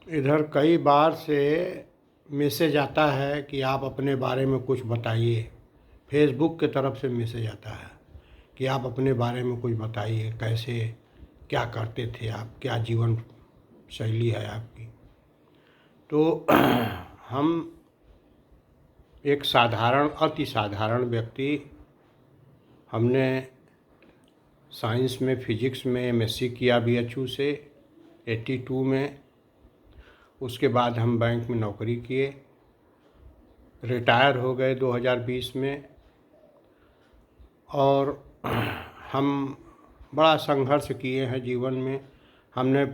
इधर कई बार से मैसेज आता है कि आप अपने बारे में कुछ बताइए। फेसबुक की तरफ से मैसेज आता है कि आप अपने बारे में कुछ बताइए, कैसे क्या करते थे आप, क्या जीवन शैली है आपकी। तो हम एक साधारण, अति साधारण व्यक्ति। हमने साइंस में, फिजिक्स में एमएससी किया बीएचयू से 82 में। उसके बाद हम बैंक में नौकरी किए, रिटायर हो गए 2020 में। और हम बड़ा संघर्ष किए हैं जीवन में। हमने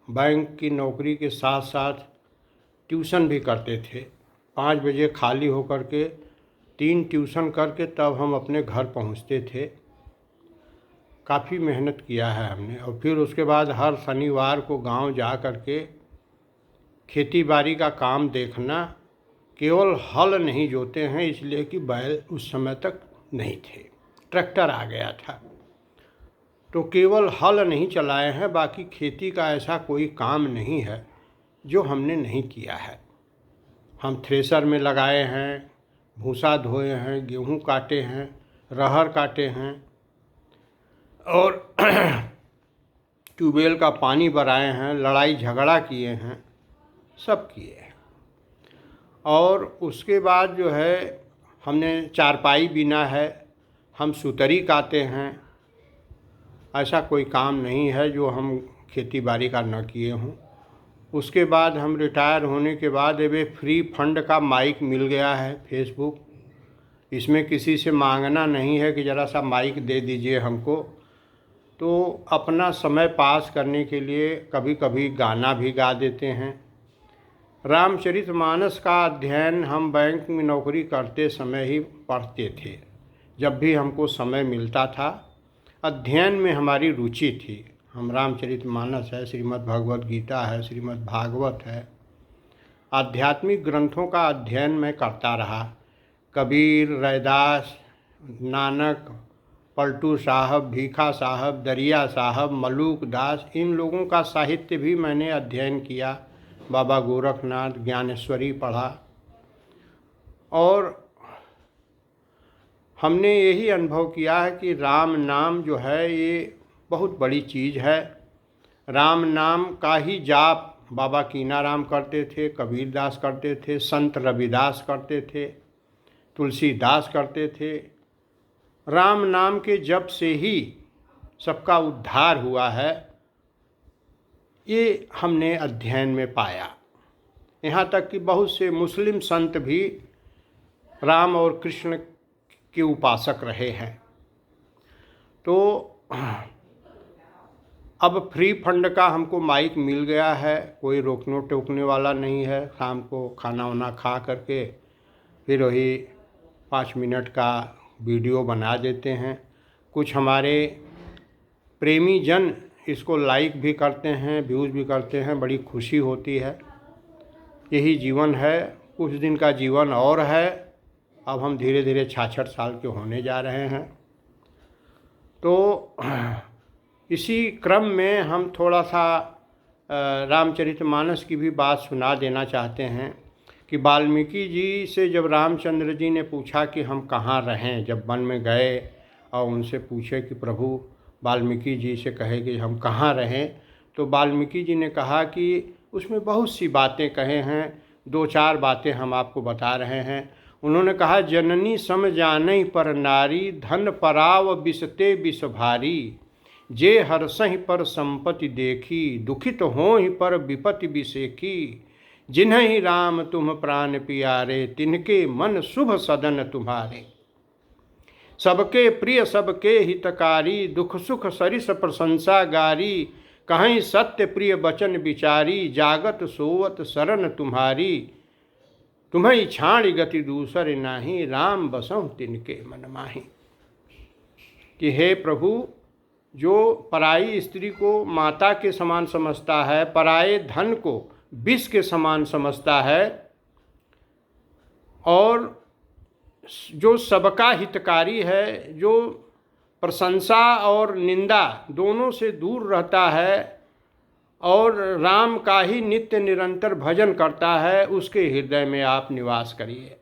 बैंक की नौकरी के साथ साथ ट्यूशन भी करते थे। 5 बजे खाली होकर के 3 ट्यूशन करके तब हम अपने घर पहुंचते थे। काफ़ी मेहनत किया है हमने। और फिर उसके बाद हर शनिवार को गांव जा कर के खेती बाड़ी का काम देखना। केवल हल नहीं जोते हैं, इसलिए कि बैल उस समय तक नहीं थे, ट्रैक्टर आ गया था। तो केवल हल नहीं चलाए हैं, बाकी खेती का ऐसा कोई काम नहीं है जो हमने नहीं किया है। हम थ्रेसर में लगाए हैं, भूसा धोए हैं, गेहूं काटे हैं, रहर काटे हैं और ट्यूबवेल का पानी भराए हैं, लड़ाई झगड़ा किए हैं, सब किए हैं। और उसके बाद जो है हमने चारपाई बिना है, हम सुतरी काते हैं। ऐसा कोई काम नहीं है जो हम खेती बाड़ी का न किए हों। उसके बाद हम रिटायर होने के बाद अब फ्री फंड का माइक मिल गया है फेसबुक। इसमें किसी से मांगना नहीं है कि ज़रा सा माइक दे दीजिए हमको। तो अपना समय पास करने के लिए कभी कभी गाना भी गा देते हैं। रामचरितमानस का अध्ययन हम बैंक में नौकरी करते समय ही पढ़ते थे। जब भी हमको समय मिलता था, अध्ययन में हमारी रुचि थी। हम रामचरितमानस है, श्रीमद् भगवत गीता है, श्रीमद् भागवत है, आध्यात्मिक ग्रंथों का अध्ययन मैं करता रहा। कबीर, रैदास, नानक, पलटू साहब, भीखा साहब, दरिया साहब, मलूक दास, इन लोगों का साहित्य भी मैंने अध्ययन किया। बाबा गोरखनाथ, ज्ञानेश्वरी पढ़ा। और हमने यही अनुभव किया है कि राम नाम जो है ये बहुत बड़ी चीज़ है। राम नाम का ही जाप बाबा कीनाराम करते थे, कबीरदास करते थे, संत रविदास करते थे, तुलसीदास करते थे। राम नाम के जप से ही सबका उद्धार हुआ है, ये हमने अध्ययन में पाया। यहाँ तक कि बहुत से मुस्लिम संत भी राम और कृष्ण के उपासक रहे हैं। तो अब फ्री फंड का हमको माइक मिल गया है, कोई रोकने टोकने वाला नहीं है। शाम को खाना वाना खा करके फिर वही 5 मिनट का वीडियो बना देते हैं। कुछ हमारे प्रेमी जन इसको लाइक भी करते हैं, व्यूज़ भी करते हैं, बड़ी खुशी होती है। यही जीवन है। कुछ दिन का जीवन और है। अब हम धीरे धीरे 66 साल के होने जा रहे हैं। तो इसी क्रम में हम थोड़ा सा रामचरितमानस की भी बात सुना देना चाहते हैं कि वाल्मीकि जी से जब रामचंद्र जी ने पूछा कि हम कहाँ रहें, जब वन में गए और उनसे पूछे कि प्रभु, वाल्मीकि जी से कहे कि हम कहाँ रहें, तो वाल्मीकि जी ने कहा कि उसमें बहुत सी बातें कहे हैं। 2-4 बातें हम आपको बता रहे हैं। उन्होंने कहा, जननी सम जानई पर नारी, धन पराव बिसते बिस भारी। जे हरसहि पर संपत्ति देखी, दुखित होहि पर विपत्ति बिसेखी। जिन्हि राम तुम प्राण पियारे, तिनके मन शुभ सदन तुम्हारे। सबके प्रिय सबके हितकारी, दुख सुख सरिस प्रशंसा गारी। कहीं सत्य प्रिय वचन विचारी, जागत सोवत शरण तुम्हारी। तुम्हें छाण गति दूसर नाही, राम बसहु तिनके मन माही। कि हे प्रभु, जो पराई स्त्री को माता के समान समझता है, पराये धन को विष के समान समझता है, और जो सबका हितकारी है, जो प्रशंसा और निंदा दोनों से दूर रहता है, और राम का ही नित्य निरंतर भजन करता है, उसके हृदय में आप निवास करिए।